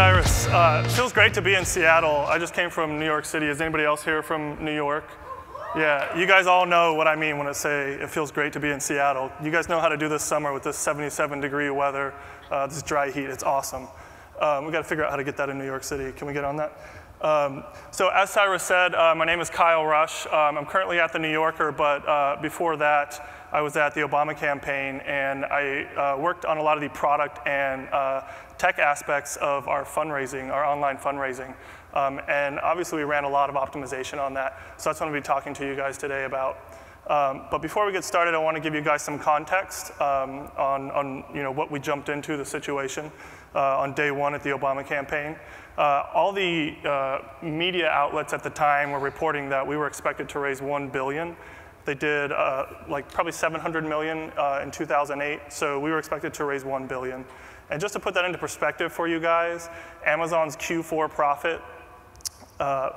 Cyrus. It feels great to be in Seattle. I just came from New York City. Is anybody else here from New York? Yeah, you guys all know what I mean when I say it feels great to be in Seattle. You guys know how to do this summer with this 77-degree weather, this dry heat. It's awesome. We got to figure out how to get that in New York City. Can we get on that? So as Cyrus said, my name is Kyle Rush. I'm currently at the New Yorker, but before that, I was at the Obama campaign, and I worked on a lot of the product and tech aspects of our fundraising, our online fundraising. And obviously, we ran a lot of optimization on that. So that's what I'm going to be talking to you guys today about. But before we get started, I want to give you guys some context on what we jumped into, the situation on day one at the Obama campaign. All the media outlets at the time were reporting that we were expected to raise $1 billion. They did like probably $700 million in 2008, so we were expected to raise $1 billion. And just to put that into perspective for you guys, Amazon's Q4 profit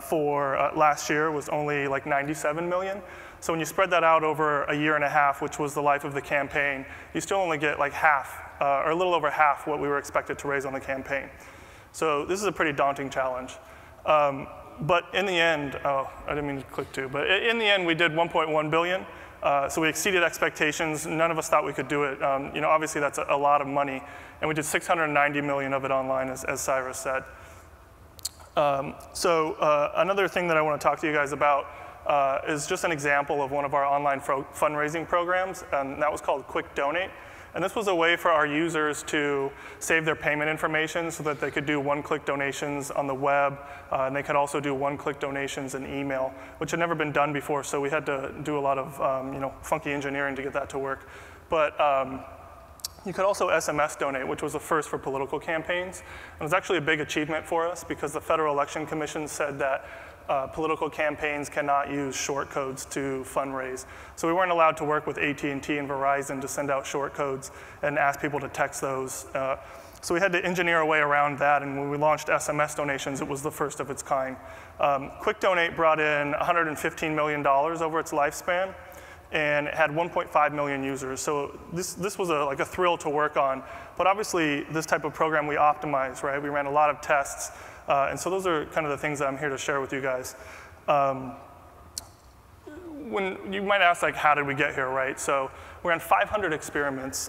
for last year was only like $97 million. So when you spread that out over a year and a half, which was the life of the campaign, you still only get like half, or a little over half what we were expected to raise on the campaign. So this is a pretty daunting challenge. But in the end, oh, I didn't mean to click to, but in the end, we did $1.1 billion. So we exceeded expectations. None of us thought we could do it. Obviously, that's a lot of money. And we did $690 million of it online, as Cyrus said. Another thing that I want to talk to you guys about is just an example of one of our online fundraising programs, and that was called Quick Donate. And this was a way for our users to save their payment information so that they could do one-click donations on the web, and they could also do one-click donations in email, which had never been done before, so we had to do a lot of funky engineering to get that to work. But you could also SMS donate, which was the first for political campaigns. And it was actually a big achievement for us because the Federal Election Commission said that political campaigns cannot use short codes to fundraise. So we weren't allowed to work with AT&T and Verizon to send out short codes and ask people to text those. So we had to engineer a way around that, and when we launched SMS donations, it was the first of its kind. Quick Donate brought in $115 million over its lifespan, and it had 1.5 million users. So this was like a thrill to work on. But obviously, this type of program we optimized, right? We ran a lot of tests. And so those are kind of the things that I'm here to share with you guys. When you might ask, like, how did we get here, right? So we ran 500 experiments.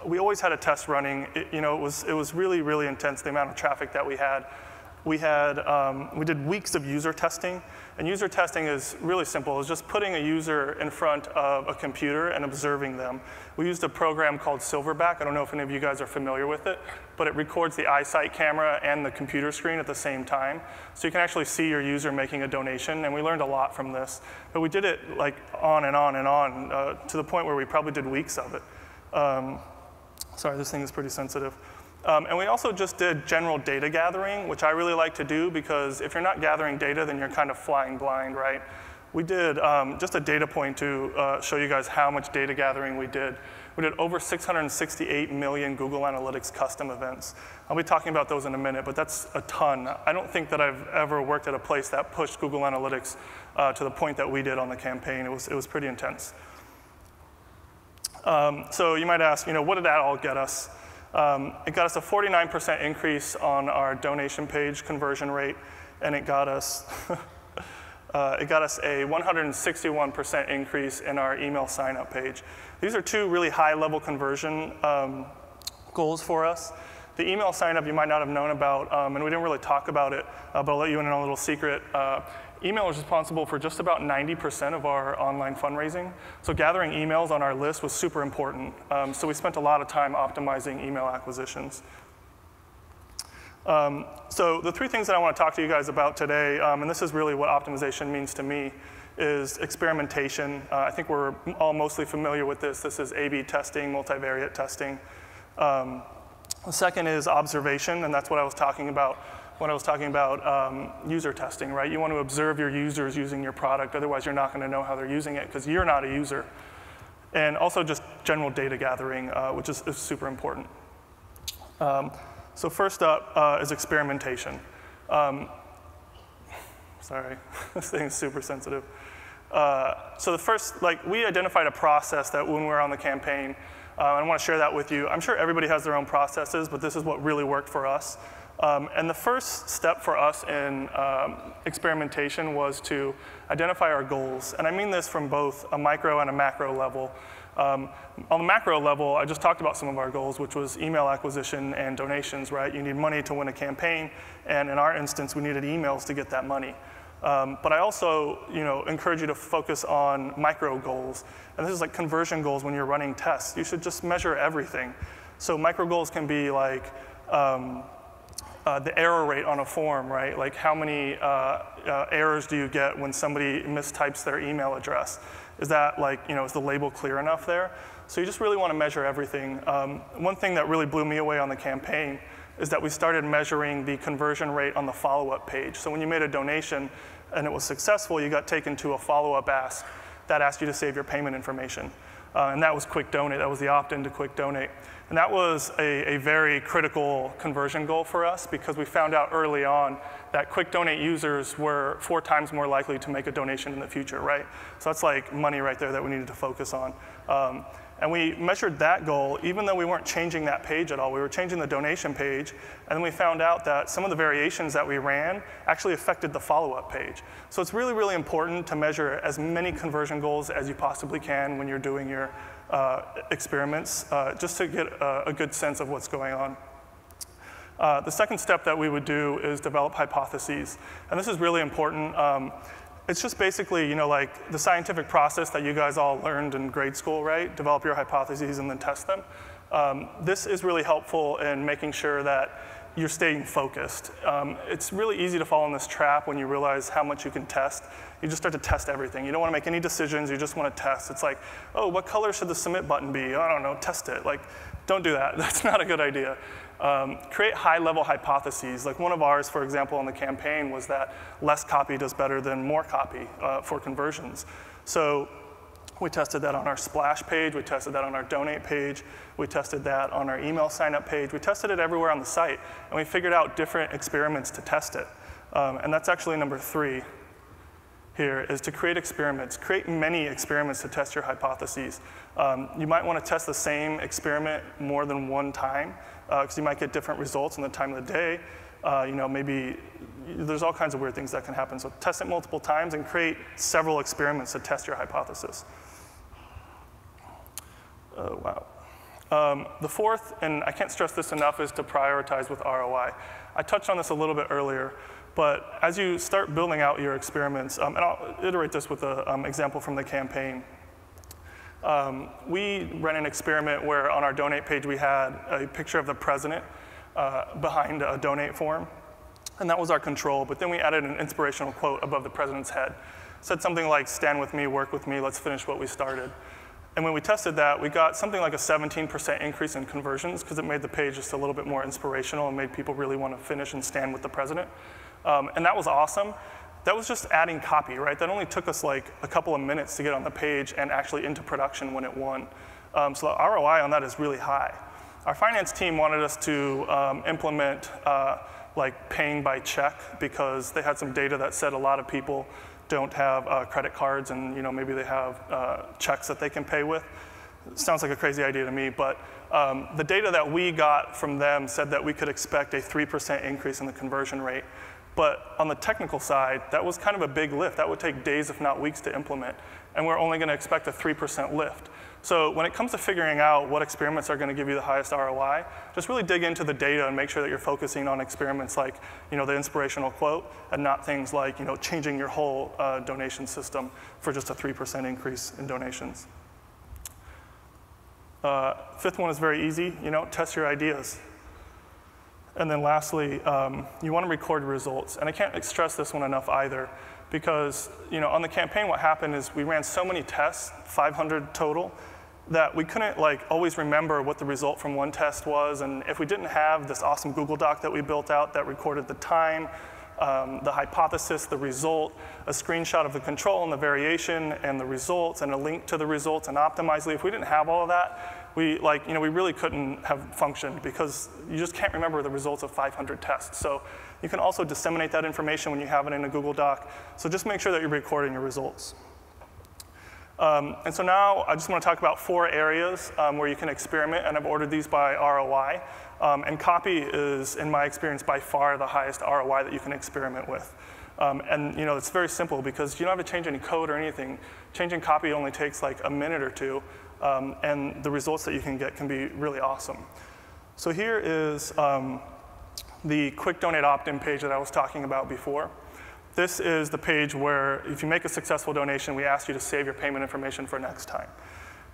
We always had a test running. It was really, really intense, the amount of traffic that we had. We did weeks of user testing. And user testing is really simple. It's just putting a user in front of a computer and observing them. We used a program called Silverback. I don't know if any of you guys are familiar with it, but it records the eyesight camera and the computer screen at the same time. So you can actually see your user making a donation, and we learned a lot from this. But we did it like on and on and on to the point where we probably did weeks of it. Sorry, this thing is pretty sensitive. And we also just did general data gathering, which I really like to do because if you're not gathering data, then you're kind of flying blind, right? We did just a data point to show you guys how much data gathering we did. We did over 668 million Google Analytics custom events. I'll be talking about those in a minute, but that's a ton. I don't think that I've ever worked at a place that pushed Google Analytics to the point that we did on the campaign. It was pretty intense. So you might ask, what did that all get us? It got us a 49% increase on our donation page conversion rate, and it got us a 161% increase in our email sign-up page. These are two really high-level conversion goals for us. The email sign-up you might not have known about, and we didn't really talk about it, but I'll let you in on a little secret. Email is responsible for just about 90% of our online fundraising. So gathering emails on our list was super important. So we spent a lot of time optimizing email acquisitions. So the three things that I want to talk to you guys about today, and this is really what optimization means to me, is experimentation. I think we're all mostly familiar with this. This is A/B testing, multivariate testing. The second is observation, and that's what I was talking about when I was talking about user testing, right? You want to observe your users using your product, otherwise you're not going to know how they're using it because you're not a user. And also just general data gathering, which is super important. So first up is experimentation. Sorry, this thing is super sensitive. So the first, we identified a process that when we were on the campaign, I want to share that with you. I'm sure everybody has their own processes, but this is what really worked for us. And the first step for us in experimentation was to identify our goals. And I mean this from both a micro and a macro level. On the macro level, I just talked about some of our goals, which was email acquisition and donations, right? You need money to win a campaign, and in our instance, we needed emails to get that money. But I also, encourage you to focus on micro goals. And this is like conversion goals when you're running tests. You should just measure everything. So micro goals can be like the error rate on a form, right? Like how many errors do you get when somebody mistypes their email address? Is that like, is the label clear enough there? So you just really want to measure everything. One thing that really blew me away on the campaign is that we started measuring the conversion rate on the follow-up page. So when you made a donation and it was successful, you got taken to a follow-up ask that asked you to save your payment information. And that was Quick Donate. That was the opt-in to Quick Donate. And that was a very critical conversion goal for us because we found out early on that Quick Donate users were 4 times more likely to make a donation in the future, right? So that's like money right there that we needed to focus on. And we measured that goal even though we weren't changing that page at all. We were changing the donation page, and then we found out that some of the variations that we ran actually affected the follow-up page. So it's really, really important to measure as many conversion goals as you possibly can when you're doing your experiments, just to get a good sense of what's going on. The second step that we would do is develop hypotheses. And this is really important. It's just basically, like the scientific process that you guys all learned in grade school, right? Develop your hypotheses and then test them. This is really helpful in making sure that you're staying focused. It's really easy to fall in this trap when you realize how much you can test. You just start to test everything. You don't want to make any decisions, you just want to test. It's like, oh, what color should the submit button be? I don't know, test it. Like, don't do that. That's not a good idea. Create high-level hypotheses. Like one of ours, for example, on the campaign was that less copy does better than more copy for conversions. So we tested that on our splash page. We tested that on our donate page. We tested that on our email sign-up page. We tested it everywhere on the site. And we figured out different experiments to test it. And that's actually number 3 here, is to create experiments. Create many experiments to test your hypotheses. You might want to test the same experiment more than one time, because you might get different results in the time of the day. Maybe there's all kinds of weird things that can happen. So test it multiple times and create several experiments to test your hypothesis. Wow. The fourth, and I can't stress this enough, is to prioritize with ROI. I touched on this a little bit earlier, but as you start building out your experiments, and I'll iterate this with an example from the campaign. We ran an experiment where on our donate page we had a picture of the president behind a donate form, and that was our control, but then we added an inspirational quote above the president's head. It said something like, "Stand with me, work with me, let's finish what we started." And when we tested that, we got something like a 17% increase in conversions because it made the page just a little bit more inspirational and made people really want to finish and stand with the president. And that was awesome. That was just adding copy, right? That only took us like a couple of minutes to get on the page and actually into production when it won. So the ROI on that is really high. Our finance team wanted us to implement like paying by check because they had some data that said a lot of people don't have credit cards, and maybe they have checks that they can pay with. It sounds like a crazy idea to me, but the data that we got from them said that we could expect a 3% increase in the conversion rate. But on the technical side, that was kind of a big lift. That would take days, if not weeks, to implement. And we're only going to expect a 3% lift. So when it comes to figuring out what experiments are going to give you the highest ROI, just really dig into the data and make sure that you're focusing on experiments like the inspirational quote, and not things like changing your whole donation system for just a 3% increase in donations. Fifth one is very easy. Test your ideas. And then lastly, you want to record your results. And I can't stress this one enough either, because on the campaign what happened is we ran so many tests, 500 total, that we couldn't always remember what the result from one test was. And if we didn't have this awesome Google Doc that we built out that recorded the time, the hypothesis, the result, a screenshot of the control and the variation and the results, and a link to the results and Optimizely, if we didn't have all of that, we really couldn't have functioned, because you just can't remember the results of 500 tests. So you can also disseminate that information when you have it in a Google Doc. So just make sure that you're recording your results. And so now I just want to talk about 4 areas where you can experiment, and I've ordered these by ROI. And copy is, in my experience, by far the highest ROI that you can experiment with. And it's very simple because you don't have to change any code or anything. Changing copy only takes like a minute or 2, and the results that you can get can be really awesome. So here is the quick donate opt-in page that I was talking about before. This is the page where if you make a successful donation, we ask you to save your payment information for next time.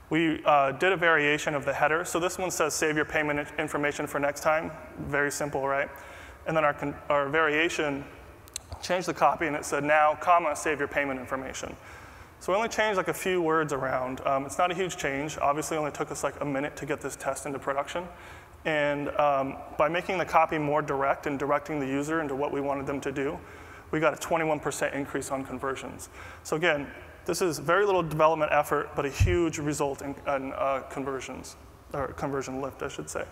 We did a variation of the header. So this one says save your payment information for next time. Very simple, right? And then our variation changed the copy, and it said now, comma, save your payment information. So we only changed like a few words around. It's not a huge change. Obviously, it only took us like a minute to get this test into production. And by making the copy more direct and directing the user into what we wanted them to do, we got a 21% increase on conversions. So again, this is very little development effort, but a huge result in conversions, or conversion lift, I should say.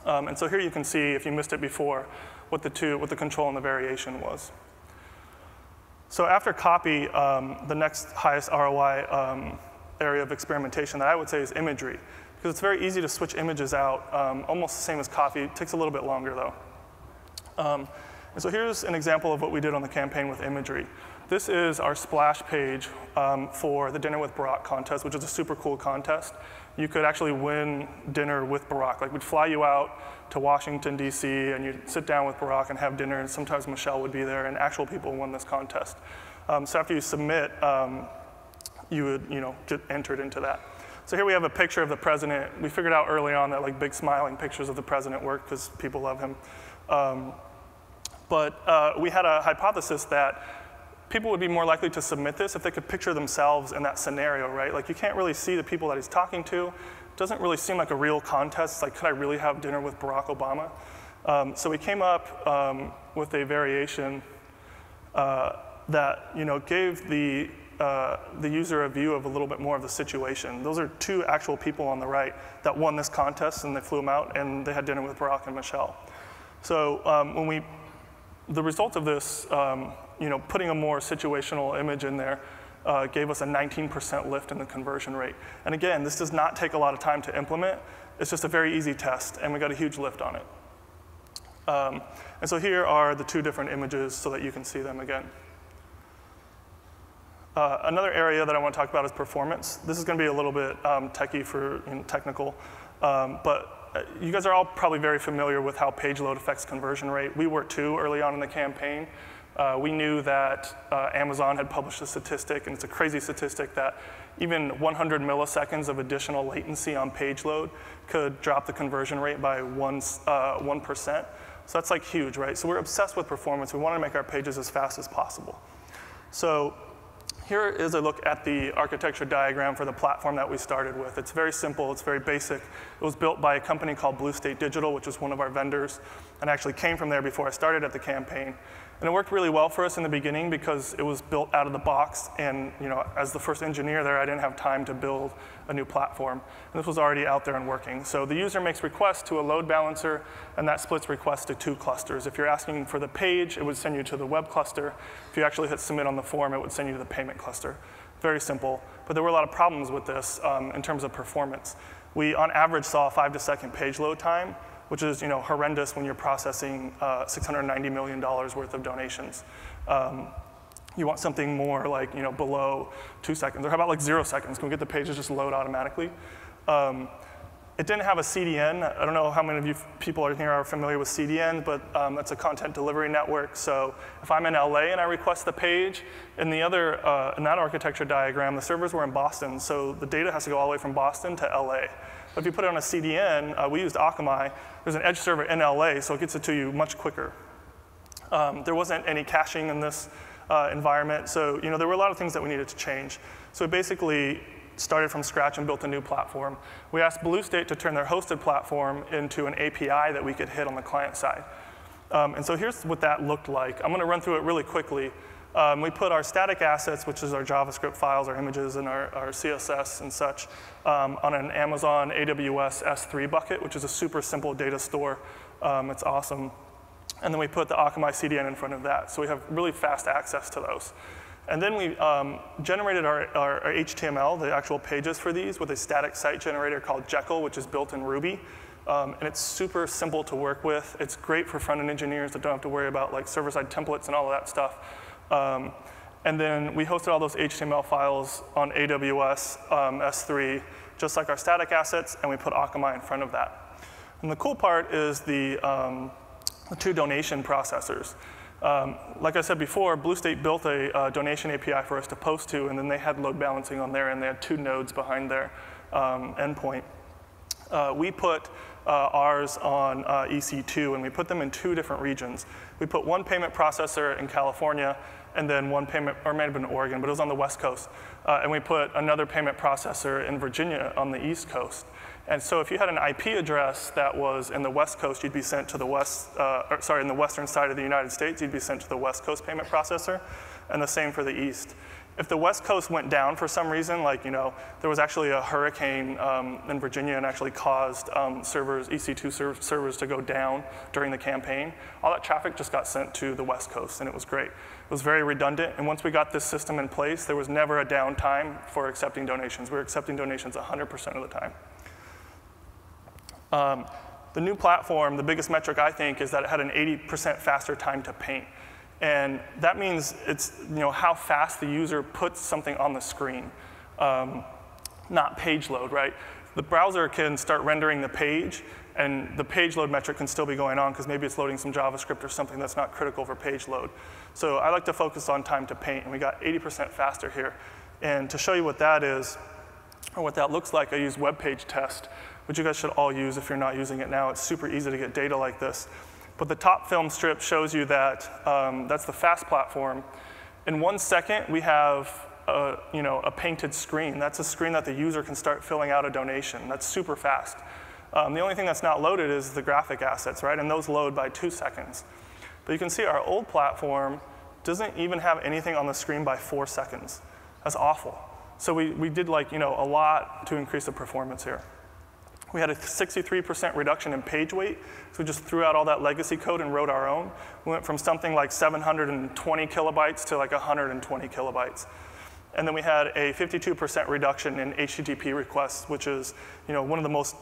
And so here you can see, if you missed it before, what the control and the variation was. So after copy, the next highest ROI area of experimentation that I would say is imagery, because it's very easy to switch images out, almost the same as copy. It takes a little bit longer, though. And so here's an example of what we did on the campaign with imagery. This is our splash page for the Dinner with Barack contest, which is a super cool contest. You could actually win dinner with Barack. Like, we'd fly you out to Washington, D.C., and you'd sit down with Barack and have dinner, and sometimes Michelle would be there, and actual people won this contest. So after you submit, you would get entered into that. So here we have a picture of the president. We figured out early on that like big smiling pictures of the president work because people love him. But we had a hypothesis that people would be more likely to submit this if they could picture themselves in that scenario, right? Like, you can't really see the people that he's talking to. It doesn't really seem like a real contest. It's like, could I really have dinner with Barack Obama? So we came up with a variation that gave the user a view of a little bit more of the situation. Those are 2 actual people on the right that won this contest, and they flew them out, and they had dinner with Barack and Michelle. So the result of this, putting a more situational image in there gave us a 19% lift in the conversion rate. And again, this does not take a lot of time to implement. It's just a very easy test, and we got a huge lift on it. And so here are the 2 different images so that you can see them again. Another area that I want to talk about is performance. This is going to be a little bit techy for technical, but you guys are all probably very familiar with how page load affects conversion rate. We were too early on in the campaign. We knew that Amazon had published a statistic, and it's a crazy statistic, that even 100 milliseconds of additional latency on page load could drop the conversion rate by 1%. So that's like huge, right? So we're obsessed with performance. We want to make our pages as fast as possible. So here is a look at the architecture diagram for the platform that we started with. It's very simple, it's very basic. It was built by a company called Blue State Digital, which is one of our vendors, and actually came from there before I started at the campaign. And it worked really well for us in the beginning because it was built out of the box, and as the first engineer there, I didn't have time to build a new platform. And this was already out there and working. So the user makes requests to a load balancer, and that splits requests to 2 clusters. If you're asking for the page, it would send you to the web cluster. If you actually hit submit on the form, it would send you to the payment cluster. Very simple. But there were a lot of problems with this in terms of performance. We, on average, saw a 5-second page load time, which is horrendous when you're processing $690 million worth of donations. You want something more like below 2 seconds, or how about like 0 seconds? Can we get the pages just load automatically? It didn't have a CDN. I don't know how many of you people in here are familiar with CDN, but that's a content delivery network. So if I'm in LA and I request the page, in that architecture diagram, the servers were in Boston, so the data has to go all the way from Boston to LA. But if you put it on a CDN, we used Akamai. There's an edge server in LA, so it gets it to you much quicker. There wasn't any caching in this environment, so there were a lot of things that we needed to change. So we basically started from scratch and built a new platform. We asked Blue State to turn their hosted platform into an API that we could hit on the client side. And so here's what that looked like. I'm going to run through it really quickly. We put our static assets, which is our JavaScript files, our images, and our CSS and such, on an Amazon AWS S3 bucket, which is a super simple data store. It's awesome. And then we put the Akamai CDN in front of that. So we have really fast access to those. And then we generated our HTML, the actual pages for these, with a static site generator called Jekyll, which is built in Ruby. And it's super simple to work with. It's great for front-end engineers that don't have to worry about like server-side templates and all of that stuff. And then we hosted all those HTML files on AWS S3, just like our static assets, and we put Akamai in front of that. And the cool part is the 2 donation processors. Like I said before, BlueState built a donation API for us to post to, and then they had load balancing on there, and they had 2 nodes behind their endpoint. We put ours on EC2, and we put them in 2 different regions. We put 1 payment processor in California, and then 1 payment, or it might have been Oregon, but it was on the West Coast. And we put another payment processor in Virginia on the East Coast. And so if you had an IP address that was in the West Coast, you'd be sent to the in the western side of the United States, you'd be sent to the West Coast payment processor, and the same for the East. If the West Coast went down for some reason, like there was actually a hurricane in Virginia and actually caused EC2 servers to go down during the campaign, all that traffic just got sent to the West Coast, and it was great. It was very redundant, and once we got this system in place, there was never a downtime for accepting donations. We were accepting donations 100% of the time. The new platform, the biggest metric I think, is that it had an 80% faster time to paint. And that means it's how fast the user puts something on the screen, not page load, right? The browser can start rendering the page, and the page load metric can still be going on because maybe it's loading some JavaScript or something that's not critical for page load. So I like to focus on time to paint, and we got 80% faster here. And to show you what that is, or what that looks like, I use web page test, which you guys should all use if you're not using it now. It's super easy to get data like this. But the top film strip shows you that that's the fast platform. In 1 second, we have a painted screen. That's a screen that the user can start filling out a donation. That's super fast. The only thing that's not loaded is the graphic assets, right? And those load by 2 seconds. But you can see our old platform doesn't even have anything on the screen by 4 seconds. That's awful. So we did like a lot to increase the performance here. We had a 63% reduction in page weight, so we just threw out all that legacy code and wrote our own. We went from something like 720 kilobytes to like 120 kilobytes. And then we had a 52% reduction in HTTP requests, which is one of the most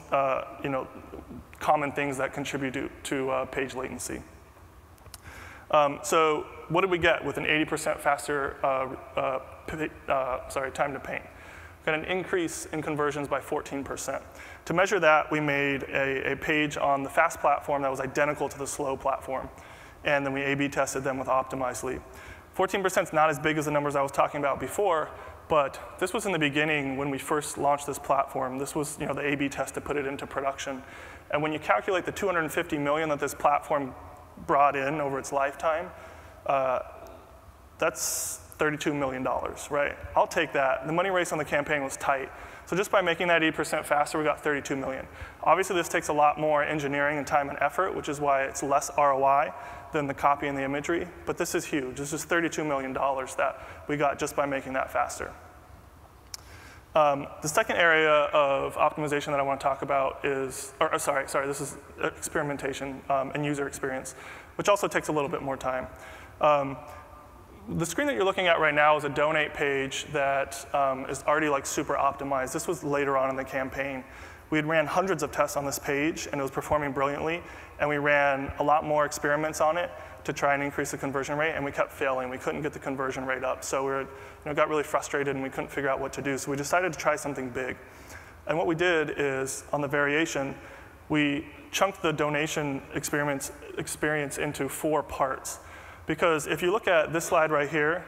common things that contribute to page latency. So what did we get with an 80% faster time to paint? We got an increase in conversions by 14%. To measure that, we made a page on the fast platform that was identical to the slow platform. And then we A/B tested them with Optimizely. 14% is not as big as the numbers I was talking about before, but this was in the beginning when we first launched this platform. This was the A/B test to put it into production. And when you calculate the 250 million that this platform brought in over its lifetime, that's $32 million, right? I'll take that. The money race on the campaign was tight. So just by making that 80% faster, we got 32 million. Obviously, this takes a lot more engineering and time and effort, which is why it's less ROI than the copy and the imagery. But this is huge. This is $32 million that we got just by making that faster. The second area of optimization that I want to talk about is, this is experimentation and user experience, which also takes a little bit more time. The screen that you're looking at right now is a donate page that is already like super optimized. This was later on in the campaign. We had ran hundreds of tests on this page, and it was performing brilliantly. And we ran a lot more experiments on it to try and increase the conversion rate, and we kept failing. We couldn't get the conversion rate up. So we got really frustrated, and we couldn't figure out what to do. So we decided to try something big. And what we did is, on the variation, we chunked the donation experience into 4 parts. Because if you look at this slide right here,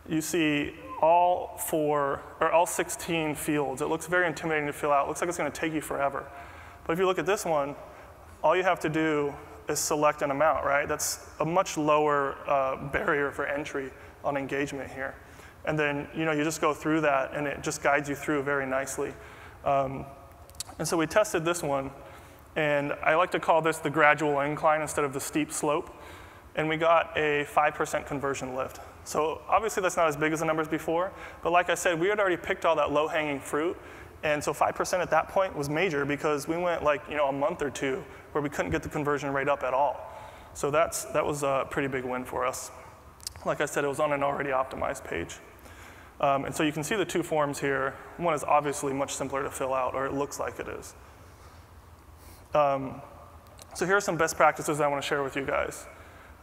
you see all 16 fields. It looks very intimidating to fill out. It looks like it's going to take you forever. But if you look at this one, all you have to do is select an amount, right? That's a much lower barrier for entry on engagement here. And then you just go through that, and it just guides you through very nicely. And so we tested this one, and I like to call this the gradual incline instead of the steep slope. And we got a 5% conversion lift. So obviously that's not as big as the numbers before, but like I said, we had already picked all that low-hanging fruit, and so 5% at that point was major because we went like a month or 2 where we couldn't get the conversion rate up at all. So that was a pretty big win for us. like I said, it was on an already optimized page. And so you can see the two forms here. One is obviously much simpler to fill out, or it looks like it is. So here are some best practices I want to share with you guys.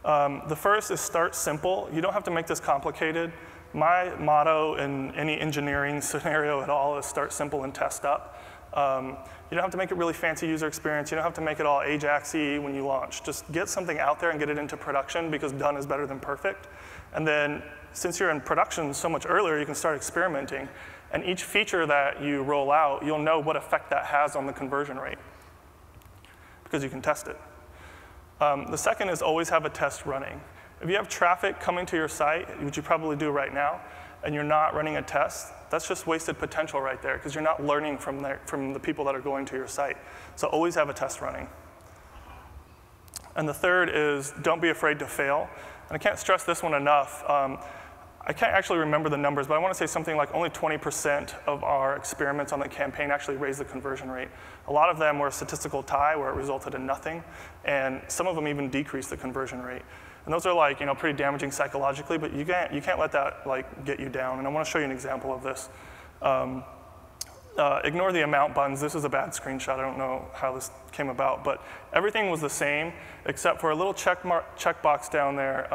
The first is start simple. You don't have to make this complicated. My motto in any engineering scenario at all is start simple and test up. You don't have to make it really fancy user experience. You don't have to make it all Ajax-y when you launch. Just get something out there and get it into production, because done is better than perfect. And then since you're in production so much earlier, you can start experimenting. And each feature that you roll out, you'll know what effect that has on the conversion rate, because you can test it. The second is always have a test running. If you have traffic coming to your site, which you probably do right now, and you're not running a test, that's just wasted potential right there, because you're not learning from the people that are going to your site. So always have a test running. And the third is don't be afraid to fail. And I can't stress this one enough. I can't actually remember the numbers, but I want to say something like only 20% of our experiments on the campaign actually raised the conversion rate. A lot of them were a statistical tie where it resulted in nothing, and some of them even decreased the conversion rate. And those are like, pretty damaging psychologically, but you can't let that get you down. And I want to show you an example of this. Ignore the amount buttons. This is a bad screenshot. I don't know how this came about, but everything was the same except for a little checkbox down there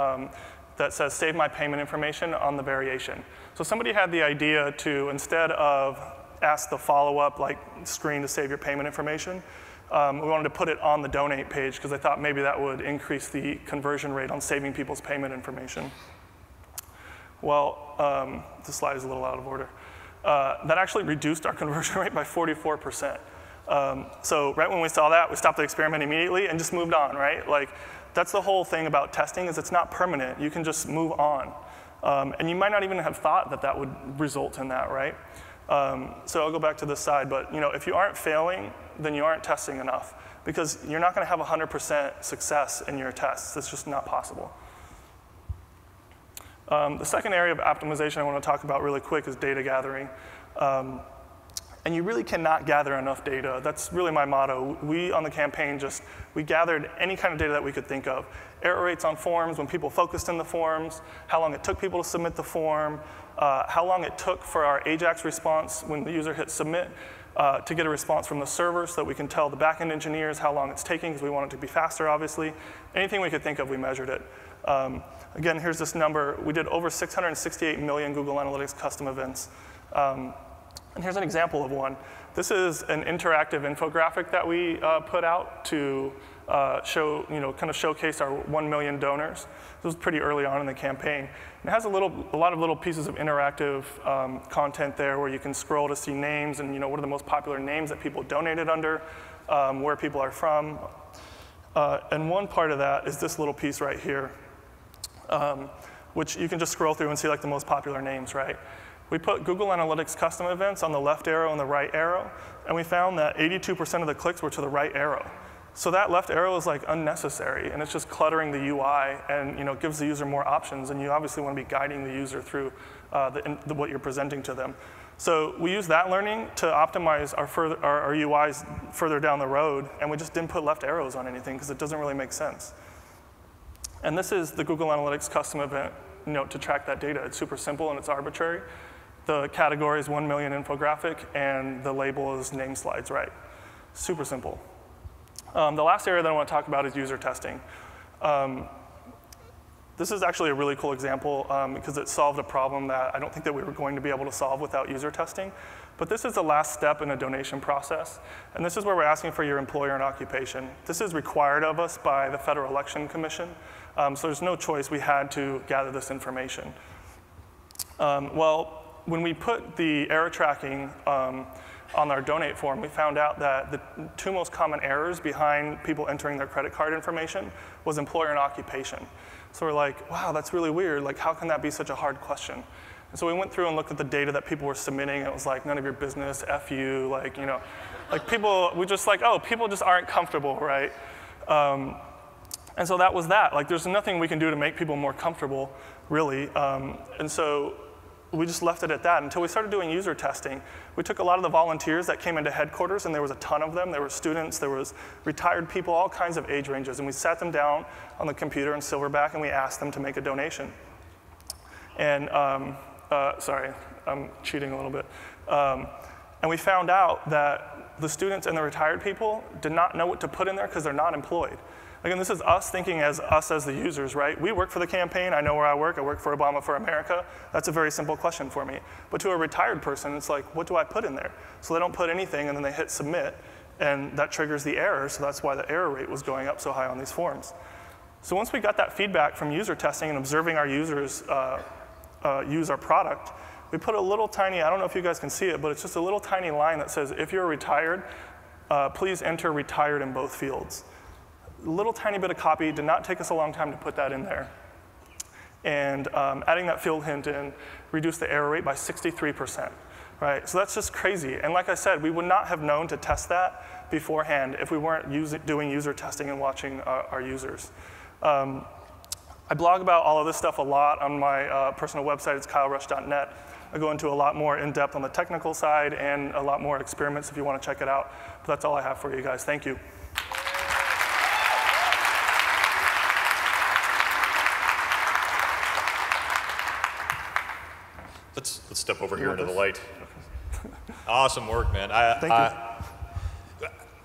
that says save my payment information on the variation. So somebody had the idea to, instead of ask the follow-up screen to save your payment information, we wanted to put it on the donate page, because I thought maybe that would increase the conversion rate on saving people's payment information. Well, the slide is a little out of order. That actually reduced our conversion rate by 44%. So right when we saw that, we stopped the experiment immediately and just moved on, right? That's the whole thing about testing, is it's not permanent. You can just move on. And you might not even have thought that that would result in that, right? So I'll go back to this side, but if you aren't failing, then you aren't testing enough, because you're not going to have 100% success in your tests. It's just not possible. The second area of optimization I want to talk about really quick is data gathering. And you really cannot gather enough data. That's really my motto. We, on the campaign, we gathered any kind of data that we could think of. Error rates on forms, when people focused in the forms, how long it took people to submit the form, how long it took for our Ajax response when the user hit submit to get a response from the server, so that we can tell the backend engineers how long it's taking, because we want it to be faster, obviously. Anything we could think of, we measured it. Again, here's this number. We did over 668 million Google Analytics custom events. And here's an example of one. This is an interactive infographic that we put out to showcase our 1 million donors. This was pretty early on in the campaign. And it has a lot of little pieces of interactive content there, where you can scroll to see names and what are the most popular names that people donated under, where people are from. And one part of that is this little piece right here, which you can just scroll through and see the most popular names, right? We put Google Analytics custom events on the left arrow and the right arrow, and we found that 82% of the clicks were to the right arrow. So that left arrow is unnecessary, and it's just cluttering the UI, and gives the user more options, and you obviously want to be guiding the user through what you're presenting to them. So we use that learning to optimize our UIs further down the road, and we just didn't put left arrows on anything, because it doesn't really make sense. And this is the Google Analytics custom event to track that data. It's super simple and it's arbitrary. The category is 1 million infographic, and the label is name slides, right? Super simple. The last area that I want to talk about is user testing. This is actually a really cool example because it solved a problem that I don't think that we were going to be able to solve without user testing. But this is the last step in a donation process. And this is where we're asking for your employer and occupation. This is required of us by the Federal Election Commission. So there's no choice. We had to gather this information. Well, when we put the error tracking on our donate form, we found out that the two most common errors behind people entering their credit card information was employer and occupation. So we're like, wow, that's really weird. How can that be such a hard question? And so we went through and looked at the data that people were submitting, and it was none of your business, F you, people, we just people just aren't comfortable, right? And so that was that. There's nothing we can do to make people more comfortable, really. And so we just left it at that until we started doing user testing. We took a lot of the volunteers that came into headquarters, and there was a ton of them. There were students, there was retired people, all kinds of age ranges, and we sat them down on the computer in Silverback, and we asked them to make a donation. And sorry, I'm cheating a little bit. And we found out that the students and the retired people did not know what to put in there because they're not employed. Again, this is us thinking as us as the users, right? We work for the campaign. I know where I work for Obama for America. That's a very simple question for me. But to a retired person, it's like, what do I put in there? So they don't put anything, and then they hit submit, and that triggers the error. So that's why the error rate was going up so high on these forms. So once we got that feedback from user testing and observing our users use our product, we put a little tiny, I don't know if you guys can see it, but it's just a little tiny line that says, if you're retired, please enter retired in both fields. A little tiny bit of copy, did not take us a long time to put that in there. And adding that field hint in reduced the error rate by 63%, right? So that's just crazy. And like I said, we would not have known to test that beforehand if we weren't doing user testing and watching our users. I blog about all of this stuff a lot on my personal website. It's kylerush.net. I go into a lot more in-depth on the technical side and a lot more experiments if you want to check it out. But that's all I have for you guys. Thank you. Let's step over here into the light. Awesome work, man. Thank you.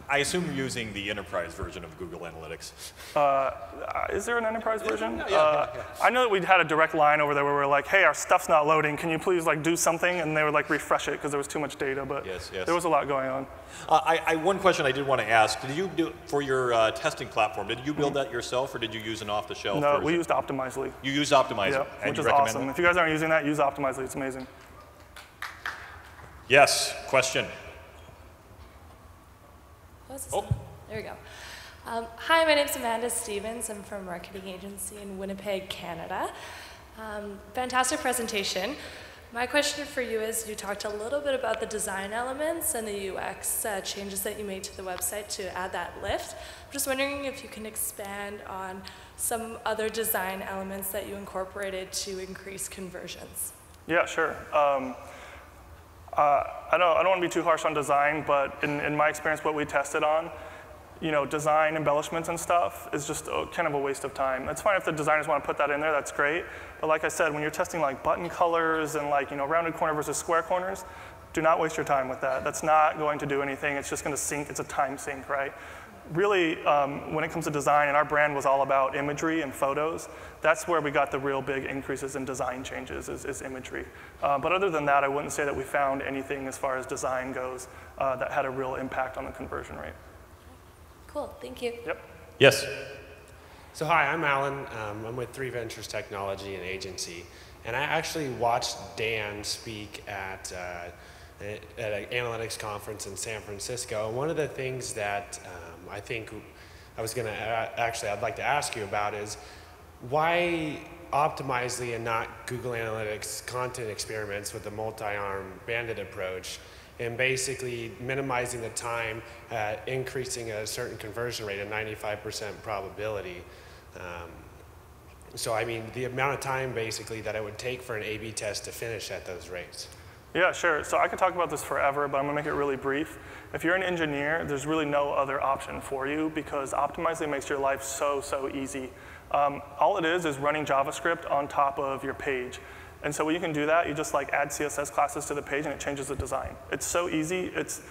I assume you're using the enterprise version of Google Analytics. Is there an enterprise version? Yeah. I know that we had a direct line over there where we were like, hey, our stuff's not loading. Can you please do something? And they would refresh it because there was too much data. But yes. there was a lot going on. One question I did want to ask. Did you do, for your testing platform, did you build that yourself or did you use an off-the-shelf version? No, we used Optimizely. You used Optimizely? Yeah, which is awesome. If you guys aren't using that, use Optimizely. It's amazing. Yes, question. Oh. There we go. Hi, my name is Amanda Stevens. I'm from a marketing agency in Winnipeg, Canada. Fantastic presentation. My question for you is, you talked a little bit about the design elements and the UX changes that you made to the website to add that lift. I'm just wondering if you can expand on some other design elements that you incorporated to increase conversions. Yeah, sure. I don't want to be too harsh on design, but in my experience, what we tested on, design embellishments and stuff is just kind of a waste of time. That's fine if the designers want to put that in there, that's great. But like I said, when you're testing button colors and rounded corner versus square corners, do not waste your time with that. That's not going to do anything. It's just going to sink. It's a time sink, right? Really, when it comes to design, and our brand was all about imagery and photos, that's where we got the real big increases in design changes, is imagery. But other than that, I wouldn't say that we found anything as far as design goes that had a real impact on the conversion rate. Cool, thank you. Yep. Yes. So hi, I'm Alan. I'm with 3 Ventures Technology and Agency. And I actually watched Dan speak at an analytics conference in San Francisco. One of the things that I think I was going to I'd like to ask you about is why Optimizely and not Google Analytics content experiments with the multi-arm bandit approach and basically minimizing the time, increasing a certain conversion rate, a 95% probability. So I mean, the amount of time basically that it would take for an A/B test to finish at those rates. Yeah, sure. So I could talk about this forever, but I'm going to make it really brief. If you're an engineer, there's really no other option for you because Optimizely makes your life so easy. All it is running JavaScript on top of your page. And so when you can do that, you just add CSS classes to the page and it changes the design. It's so easy. It's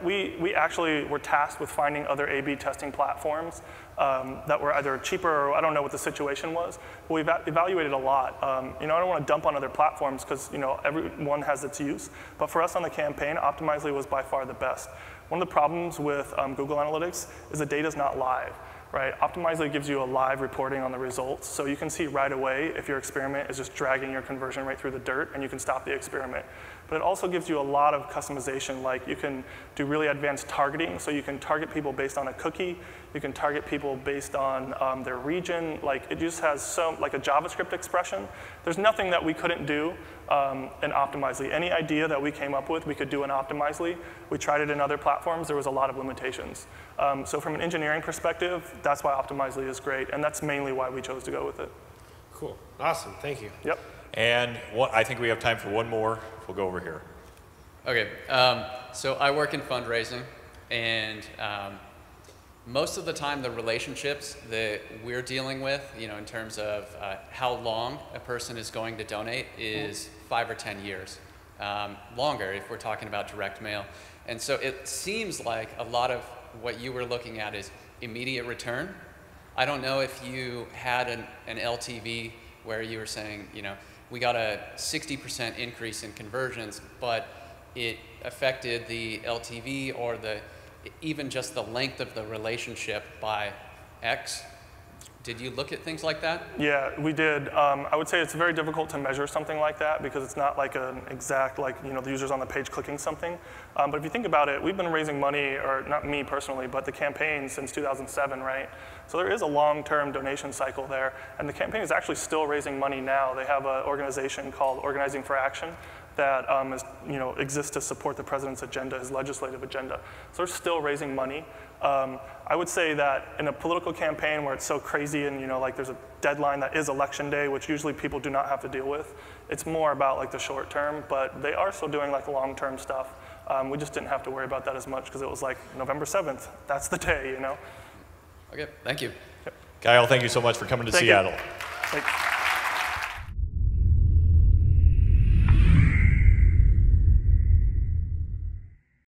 we actually were tasked with finding other A/B testing platforms that were either cheaper or I don't know what the situation was. But we've evaluated a lot. I don't want to dump on other platforms because everyone has its use. But for us on the campaign, Optimizely was by far the best. One of the problems with Google Analytics is the data's not live. Right? Optimizely gives you a live reporting on the results, so you can see right away if your experiment is just dragging your conversion rate through the dirt, and you can stop the experiment. But it also gives you a lot of customization, like you can do really advanced targeting, so you can target people based on a cookie, you can target people based on their region, it just has a JavaScript expression. There's nothing that we couldn't do in Optimizely. Any idea that we came up with, we could do in Optimizely. We tried it in other platforms, there was a lot of limitations. So from an engineering perspective, that's why Optimizely is great, and that's mainly why we chose to go with it. Cool, awesome, thank you. Yep. And I think we have time for one more. We'll go over here. Okay, so I work in fundraising, and most of the time the relationships that we're dealing with, in terms of how long a person is going to donate is 5 or 10 years. Longer if we're talking about direct mail. And so it seems like a lot of what you were looking at is immediate return. I don't know if you had an LTV where you were saying, we got a 60% increase in conversions, but it affected the LTV or even just the length of the relationship by X. Did you look at things like that? Yeah, we did. I would say it's very difficult to measure something like that because it's not like an exact, the user's on the page clicking something. But if you think about it, we've been raising money, or not me personally, but the campaign since 2007, right? So there is a long-term donation cycle there, and the campaign is actually still raising money now. They have an organization called Organizing for Action that exists to support the president's agenda, his legislative agenda. So they're still raising money. I would say that in a political campaign where it's so crazy and there's a deadline that is election day, which usually people do not have to deal with, it's more about the short term, but they are still doing the long-term stuff. We just didn't have to worry about that as much because it was November 7th. That's the day, Okay, thank you. Kyle, thank you so much for coming to Seattle. Thanks.